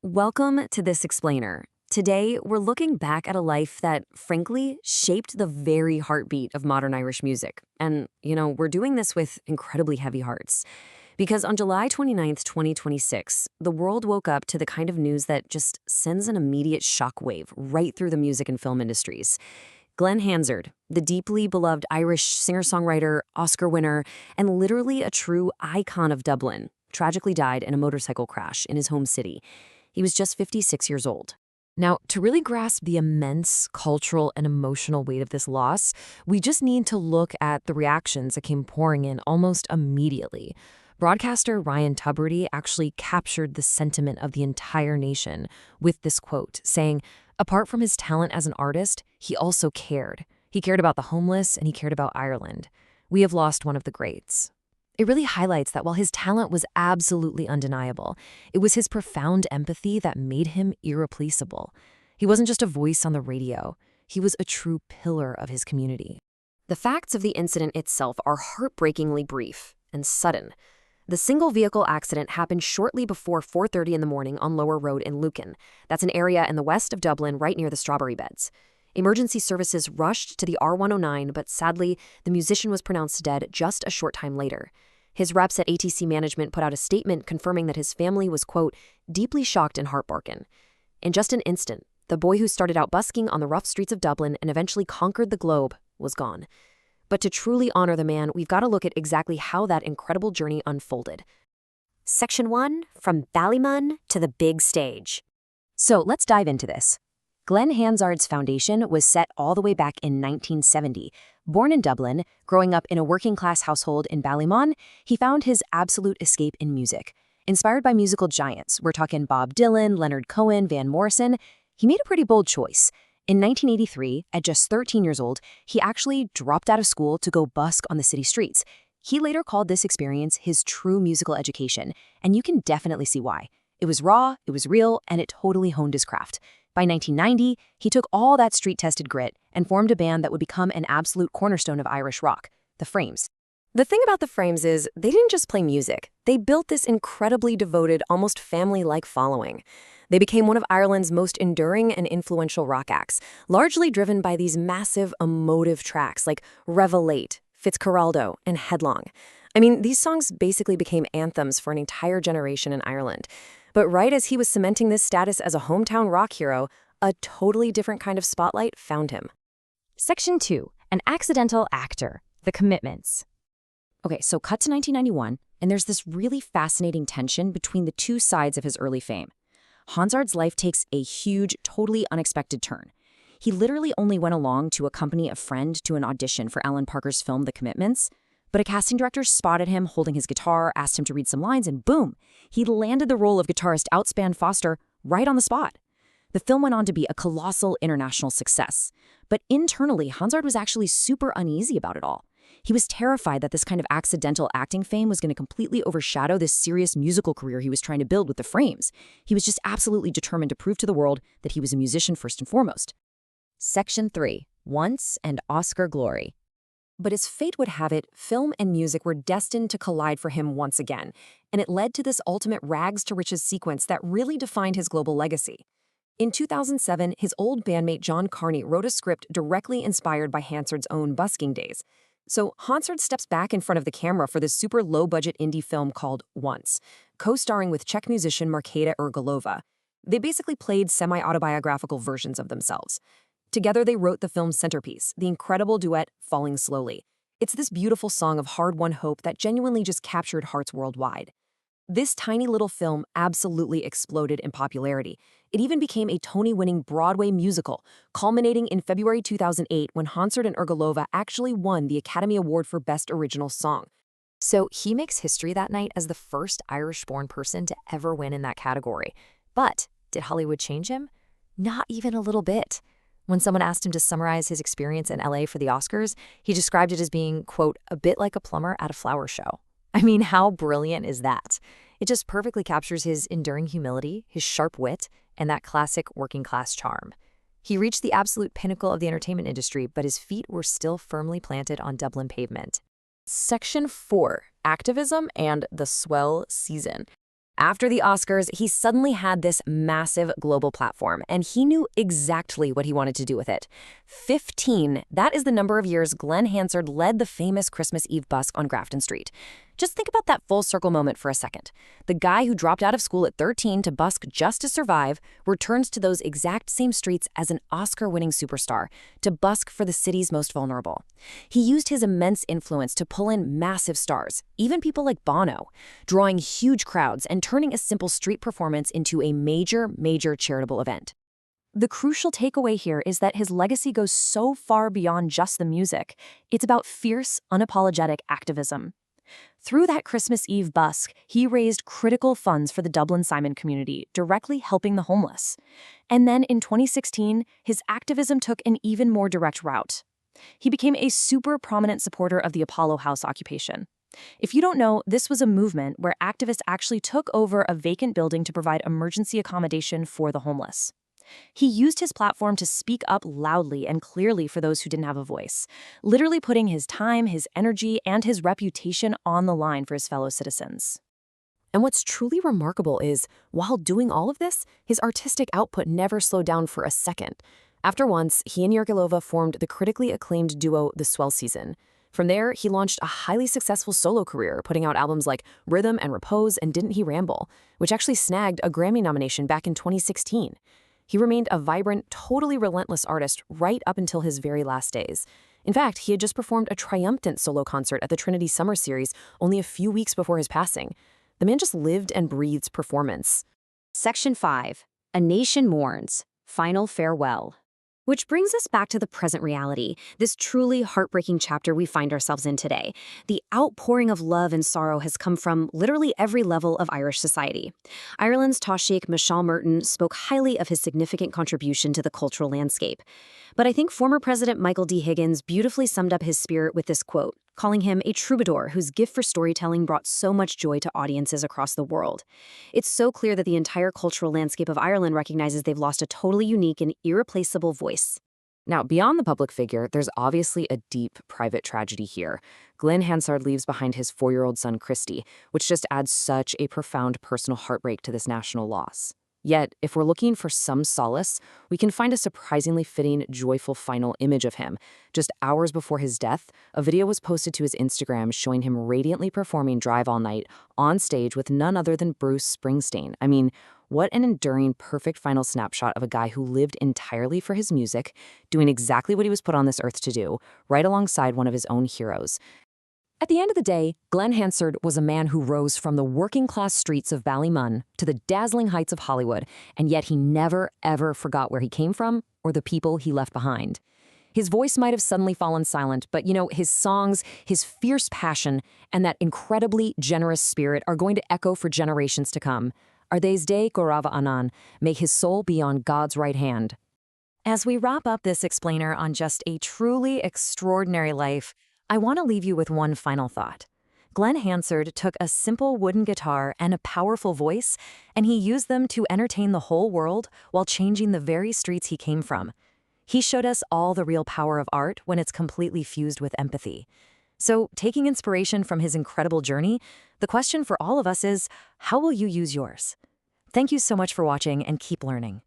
Welcome to This Explainer. Today, we're looking back at a life that, frankly, shaped the very heartbeat of modern Irish music. And, we're doing this with incredibly heavy hearts. Because on July 29th, 2026, the world woke up to the kind of news that just sends an immediate shockwave right through the music and film industries. Glen Hansard, the deeply beloved Irish singer-songwriter, Oscar winner, and literally a true icon of Dublin, tragically died in a motorcycle crash in his home city. He was just 56 years old. Now, to really grasp the immense cultural and emotional weight of this loss, we just need to look at the reactions that came pouring in almost immediately. Broadcaster Ryan Tubridy actually captured the sentiment of the entire nation with this quote, saying, "Apart from his talent as an artist, he also cared. He cared about the homeless and he cared about Ireland. We have lost one of the greats." It really highlights that while his talent was absolutely undeniable, it was his profound empathy that made him irreplaceable. He wasn't just a voice on the radio. He was a true pillar of his community. The facts of the incident itself are heartbreakingly brief and sudden. The single-vehicle accident happened shortly before 4:30 in the morning on Lower Road in Lucan. That's an area in the west of Dublin right near the strawberry beds. Emergency services rushed to the R109, but sadly, the musician was pronounced dead just a short time later. His reps at ATC Management put out a statement confirming that his family was, quote, deeply shocked and heartbroken. In just an instant, the boy who started out busking on the rough streets of Dublin and eventually conquered the globe was gone. But to truly honor the man, we've got to look at exactly how that incredible journey unfolded. Section 1, from Ballymun to the big stage. So let's dive into this. Glen Hansard's foundation was set all the way back in 1970. Born in Dublin, growing up in a working-class household in Ballymun, he found his absolute escape in music. Inspired by musical giants, we're talking Bob Dylan, Leonard Cohen, Van Morrison, he made a pretty bold choice. In 1983, at just 13 years old, he actually dropped out of school to go busk on the city streets. He later called this experience his true musical education, and you can definitely see why. It was raw, it was real, and it totally honed his craft. By 1990, he took all that street-tested grit and formed a band that would become an absolute cornerstone of Irish rock, the Frames. The thing about the Frames is they didn't just play music. They built this incredibly devoted, almost family-like following. They became one of Ireland's most enduring and influential rock acts, largely driven by these massive, emotive tracks like Revelate, Fitzcarraldo, and Headlong. I mean, these songs basically became anthems for an entire generation in Ireland. But right as he was cementing this status as a hometown rock hero, a totally different kind of spotlight found him. Section 2, an accidental actor, the commitments. Okay, so cut to 1991, and there's this really fascinating tension between the two sides of his early fame. Hansard's life takes a huge, totally unexpected turn. He literally only went along to accompany a friend to an audition for Alan Parker's film The Commitments, but a casting director spotted him holding his guitar, asked him to read some lines, and boom, he landed the role of guitarist Outspan Foster right on the spot. The film went on to be a colossal international success. But internally, Hansard was actually super uneasy about it all. He was terrified that this kind of accidental acting fame was going to completely overshadow this serious musical career he was trying to build with the Frames. He was just absolutely determined to prove to the world that he was a musician first and foremost. Section 3, Once and Oscar Glory. But as fate would have it, film and music were destined to collide for him once again, and it led to this ultimate rags-to-riches sequence that really defined his global legacy. In 2007, his old bandmate John Carney wrote a script directly inspired by Hansard's own busking days. So Hansard steps back in front of the camera for this super low-budget indie film called Once, co-starring with Czech musician Markéta Ergalova. They basically played semi-autobiographical versions of themselves. Together, they wrote the film's centerpiece, the incredible duet Falling Slowly. It's this beautiful song of hard-won hope that genuinely just captured hearts worldwide. This tiny little film absolutely exploded in popularity. It even became a Tony-winning Broadway musical, culminating in February 2008 when Hansard and Ergalova actually won the Academy Award for Best Original Song. So he makes history that night as the first Irish-born person to ever win in that category. But did Hollywood change him? Not even a little bit. When someone asked him to summarize his experience in LA for the Oscars, he described it as being, quote, a bit like a plumber at a flower show. I mean, how brilliant is that? It just perfectly captures his enduring humility, his sharp wit, and that classic working-class charm. He reached the absolute pinnacle of the entertainment industry, but his feet were still firmly planted on Dublin pavement. Section 4, Activism and The Swell Season. After the Oscars, he suddenly had this massive global platform, and he knew exactly what he wanted to do with it. 15, that is the number of years Glen Hansard led the famous Christmas Eve busk on Grafton Street. Just think about that full circle moment for a second. The guy who dropped out of school at 13 to busk just to survive returns to those exact same streets as an Oscar-winning superstar to busk for the city's most vulnerable. He used his immense influence to pull in massive stars, even people like Bono, drawing huge crowds and turning a simple street performance into a major charitable event. The crucial takeaway here is that his legacy goes so far beyond just the music. It's about fierce, unapologetic activism. Through that Christmas Eve busk, he raised critical funds for the Dublin Simon community, directly helping the homeless. And then in 2016, his activism took an even more direct route. He became a super prominent supporter of the Apollo House occupation. If you don't know, this was a movement where activists actually took over a vacant building to provide emergency accommodation for the homeless. He used his platform to speak up loudly and clearly for those who didn't have a voice, literally putting his time, his energy, and his reputation on the line for his fellow citizens. And what's truly remarkable is, while doing all of this, his artistic output never slowed down for a second. After once, he and Yergolova formed the critically acclaimed duo The Swell Season. From there, he launched a highly successful solo career, putting out albums like Rhythm and Repose and Didn't He Ramble, which actually snagged a Grammy nomination back in 2016. He remained a vibrant, totally relentless artist right up until his very last days. In fact, he had just performed a triumphant solo concert at the Trinity Summer Series only a few weeks before his passing. The man just lived and breathed performance. Section 5. A Nation Mourns. Final Farewell. Which brings us back to the present reality, this truly heartbreaking chapter we find ourselves in today. The outpouring of love and sorrow has come from literally every level of Irish society. Ireland's Taoiseach Michal Merton spoke highly of his significant contribution to the cultural landscape. But I think former President Michael D. Higgins beautifully summed up his spirit with this quote, calling him a troubadour whose gift for storytelling brought so much joy to audiences across the world. It's so clear that the entire cultural landscape of Ireland recognizes they've lost a totally unique and irreplaceable voice. Now, beyond the public figure, there's obviously a deep private tragedy here. Glen Hansard leaves behind his 4-year-old son, Christy, which just adds such a profound personal heartbreak to this national loss. Yet, if we're looking for some solace, we can find a surprisingly fitting, joyful final image of him. Just hours before his death, a video was posted to his Instagram showing him radiantly performing Drive All Night on stage with none other than Bruce Springsteen. I mean, what an enduring, perfect final snapshot of a guy who lived entirely for his music, doing exactly what he was put on this earth to do, right alongside one of his own heroes. At the end of the day, Glen Hansard was a man who rose from the working-class streets of Ballymun to the dazzling heights of Hollywood, and yet he never, ever forgot where he came from or the people he left behind. His voice might have suddenly fallen silent, but his songs, his fierce passion, and that incredibly generous spirit are going to echo for generations to come. Ardes de Gorava Anan, may his soul be on God's right hand. As we wrap up this explainer on just a truly extraordinary life, I want to leave you with one final thought. Glen Hansard took a simple wooden guitar and a powerful voice, and he used them to entertain the whole world while changing the very streets he came from. He showed us all the real power of art when it's completely fused with empathy. So, taking inspiration from his incredible journey, the question for all of us is, how will you use yours? Thank you so much for watching, and keep learning.